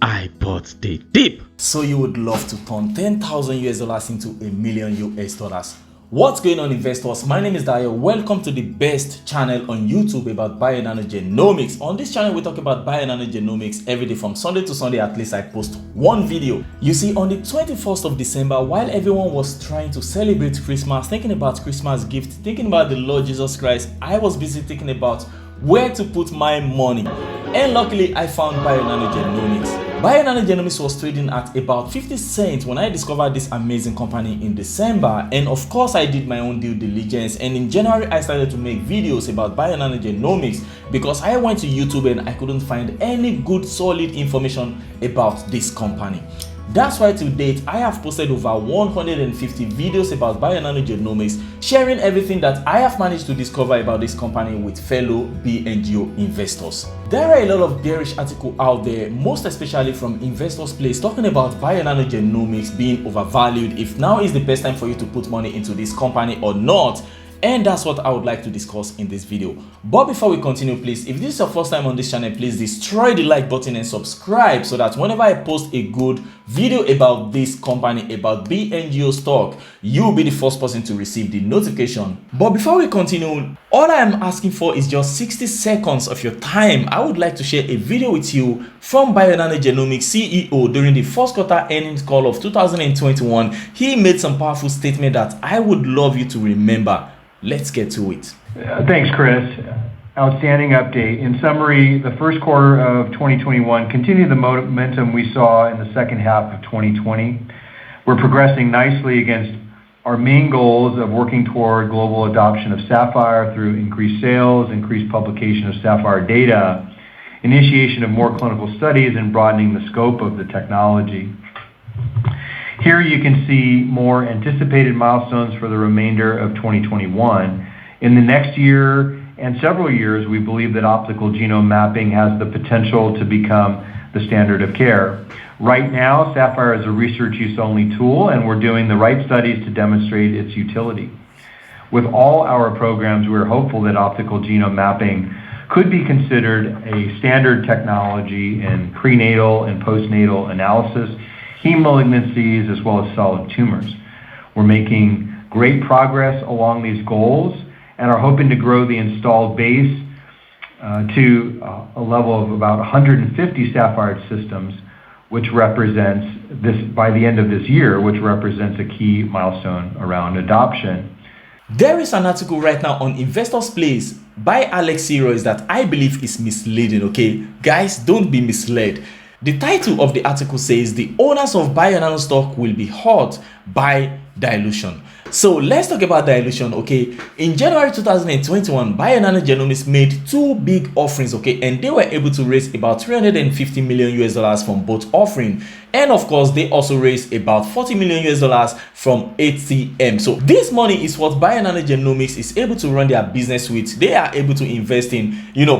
I bought the dip. So you would love to turn 10,000 US dollars into $1 million US dollars. What's going on, investors? My name is Dayo. Welcome to the best channel on YouTube about Bionano Genomics. On this channel, we talk about Bionano Genomics every day from Sunday to Sunday. At least I post one video. You see, on the 21st of December, while everyone was trying to celebrate Christmas, thinking about Christmas gifts, thinking about the Lord Jesus Christ, I was busy thinking about where to put my money. And luckily, I found Bionano Genomics. Bionano Genomics was trading at about 50 cents when I discovered this amazing company in December, and of course I did my own due diligence, and in January I started to make videos about Bionano Genomics because I went to YouTube and I couldn't find any good solid information about this company. That's why to date I have posted over 150 videos about Bionano Genomics, sharing everything that I have managed to discover about this company with fellow Bngo investors. There are a lot of bearish articles out there, most especially from Investors Place, talking about Bionano Genomics being overvalued, if now is the best time for you to put money into this company or not. And that's what I would like to discuss in this video. But before we continue, please, if this is your first time on this channel, please destroy the like button and subscribe so that whenever I post a good video about this company, about Bngo stock, you'll be the first person to receive the notification. But before we continue, all I am asking for is just 60 seconds of your time. I would like to share a video with you from Bionano Genomics CEO during the first quarter earnings call of 2021. He made some powerful statement that I would love you to remember. Let's get to it. Thanks, Chris. Outstanding update. In summary, the first quarter of 2021 continued the momentum we saw in the second half of 2020. We're progressing nicely against our main goals of working toward global adoption of Saphyr through increased sales, increased publication of Saphyr data, initiation of more clinical studies, and broadening the scope of the technology. Here you can see more anticipated milestones for the remainder of 2021. In the next year and several years, we believe that optical genome mapping has the potential to become the standard of care. Right now, Saphyr is a research use only tool, and we're doing the right studies to demonstrate its utility. With all our programs, we're hopeful that optical genome mapping could be considered a standard technology in prenatal and postnatal analysis, heme malignancies, as well as solid tumors. We're making great progress along these goals and are hoping to grow the installed base to a level of about 150 Saphyr systems, which represents this by the end of this year, which represents a key milestone around adoption. There is an article right now on Investors Place by Alex Heroes that I believe is misleading, okay? Guys, don't be misled. The title of the article says the owners of Bionano stock will be hurt by dilution. So let's talk about dilution, okay? In January 2021, Bionano Genomics made two big offerings, okay? And they were able to raise about 350 million US dollars from both offerings. And of course, they also raised about 40 million US dollars from ATM. So this money is what Bionano Genomics is able to run their business with. They are able to invest in,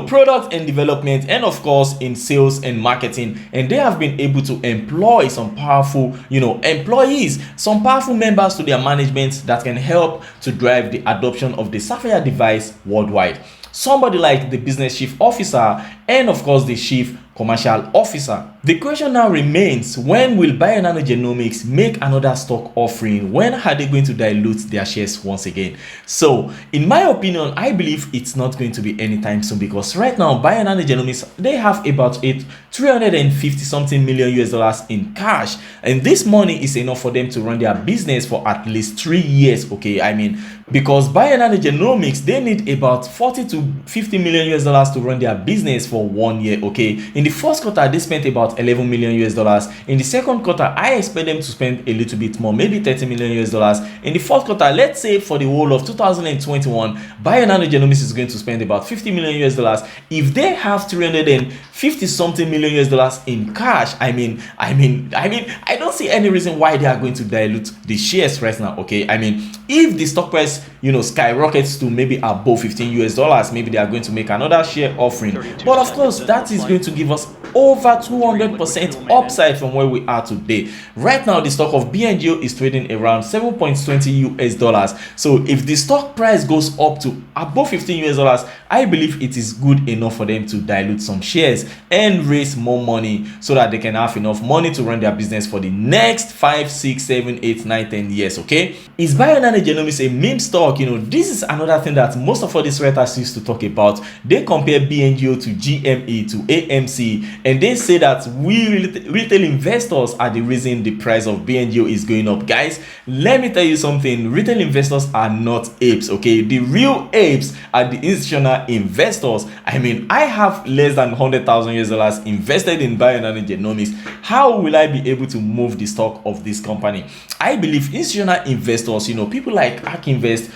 product and development, and of course in sales and marketing. And they have been able to employ some powerful, employees, some powerful members to their management that can help to drive the adoption of the Saphyr device worldwide. Somebody like the business chief officer and of course the chief commercial officer. The question now remains, when will Bionano Genomics make another stock offering? When are they going to dilute their shares once again? So in my opinion, I believe it's not going to be anytime soon, because right now Bionano Genomics, they have about 350 something million US dollars in cash, and this money is enough for them to run their business for at least 3 years, okay? I mean, because Bionano Genomics, they need about 40 to 50 million US dollars to run their business for 1 year, okay? In the first quarter, they spent about 11 million US dollars. In the second quarter, I expect them to spend a little bit more, maybe 30 million US dollars. In the fourth quarter, let's say for the whole of 2021, Bionano Genomics is going to spend about 50 million US dollars. If they have 350 something million US dollars in cash, I don't see any reason why they are going to dilute the shares right now, okay? I mean, if the stock price, skyrockets to maybe above 15 US dollars, maybe they are going to make another share offering. But of course, that is going to give us over 200% upside from where we are today. Right now, the stock of Bngo is trading around $7.20. So if the stock price goes up to above $15, I believe it is good enough for them to dilute some shares and raise more money so that they can have enough money to run their business for the next 5, 6, 7, 8, 9, 10 years. Okay, is Bionano Genomics a meme stock? This is another thing that most of all these writers used to talk about. They compare Bngo to GME to AMC, and they say that we retail investors are the reason the price of Bngo is going up. Guys, let me tell you something. Retail investors are not apes. Okay, the real apes are the institutional investors. I mean, I have less than $100,000 invested in Bionano Genomics. How will I be able to move the stock of this company? I believe institutional investors, people like Ark Invest,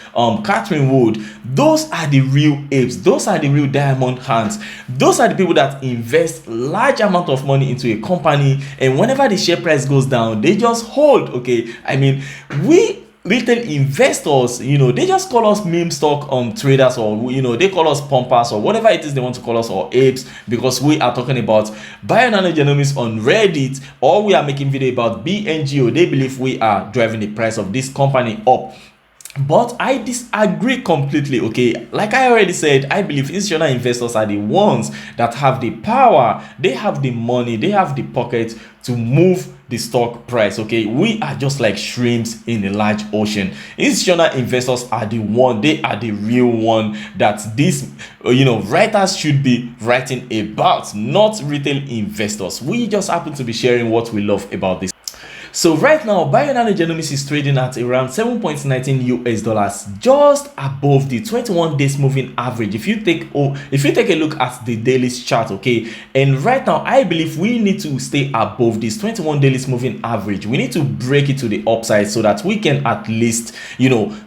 Catherine Wood, those are the real apes. Those are the real diamond hands. Those are the people that invest large amount of money into a company, and whenever the share price goes down, they just hold. Okay, I mean, we retail investors, they just call us meme stock traders, or they call us pumpers, or whatever it is they want to call us, or apes, because we are talking about Bionano Genomics on Reddit, or we are making video about Bngo. They believe we are driving the price of this company up. But I disagree completely. Okay, like I already said, I believe institutional investors are the ones that have the power, they have the money, they have the pocket to move the stock price. Okay, we are just like shrimps in a large ocean. Institutional investors are the one, they are the real one that these writers should be writing about, not retail investors. We just happen to be sharing what we love about this. So right now, Bionano Genomics is trading at around $7.19, just above the 21 days moving average. If you take a look at the daily chart, okay, and right now I believe we need to stay above this 21 days moving average. We need to break it to the upside so that we can at least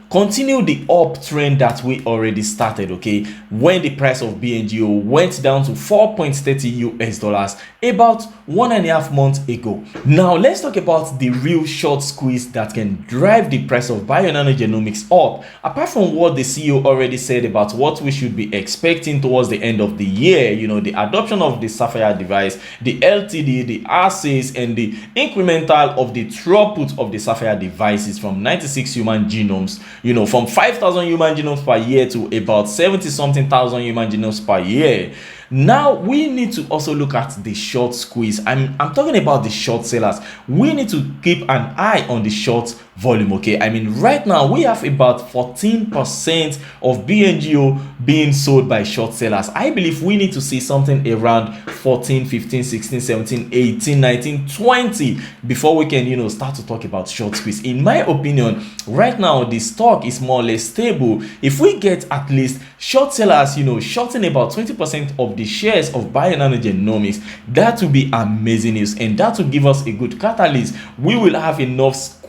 continue the uptrend that we already started. Okay, when the price of Bngo went down to $4.30 about 1.5 months ago. Now let's talk about the real short squeeze that can drive the price of Bionano Genomics up. Apart from what the CEO already said about what we should be expecting towards the end of the year, the adoption of the Sapphire device, the LTD, the assays, and the incremental of the throughput of the Sapphire devices from 96 human genomes, from 5,000 human genomes per year to about 70-something thousand human genomes per year. Now we need to also look at the short squeeze. I'm talking about the short sellers. We need to keep an eye on the short volume. Okay, I mean, right now we have about 14% of Bngo being sold by short sellers. I believe we need to see something around 14, 15, 16, 17, 18, 19, 20 before we can start to talk about short squeeze. In my opinion, right now the stock is more or less stable. If we get at least short sellers shorting about 20% of the shares of Bionano Genomics, that will be amazing news, and that will give us a good catalyst. We will have enough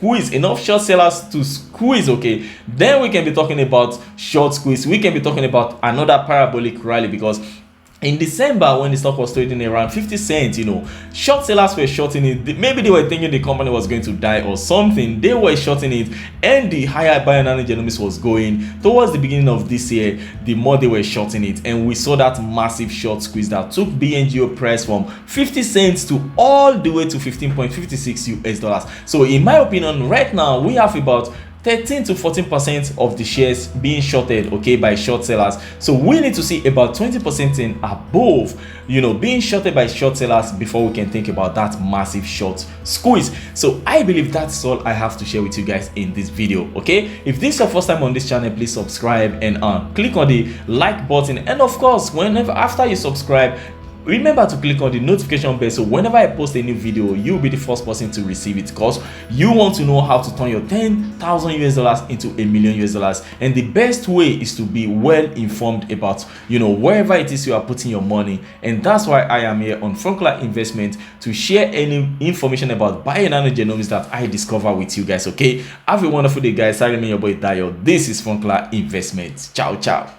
short sellers to squeeze. Okay, then we can be talking about short squeeze. We can be talking about another parabolic rally, because in December, when the stock was trading around 50 cents, short sellers were shorting it. Maybe they were thinking the company was going to die or something. They were shorting it, and the higher Bionano Genomics was going towards the beginning of this year, the more they were shorting it, and we saw that massive short squeeze that took Bngo price from 50 cents to all the way to $15.56. So in my opinion, right now we have about 13 to 14% of the shares being shorted, okay, by short sellers. So we need to see about 20% and above, being shorted by short sellers before we can think about that massive short squeeze. So I believe that's all I have to share with you guys in this video. Okay, if this is your first time on this channel, please subscribe and click on the like button, and of course, after you subscribe, remember to click on the notification bell, so whenever I post a new video, you'll be the first person to receive it, because you want to know how to turn your $10,000 into $1 million. And the best way is to be well informed about wherever it is you are putting your money. And that's why I am here on Frunkla Investment, to share any information about Bionano Genomics that I discover with you guys. Okay, have a wonderful day, guys. I remain your boy Dayo. This is Frunkla Investment. Ciao, ciao.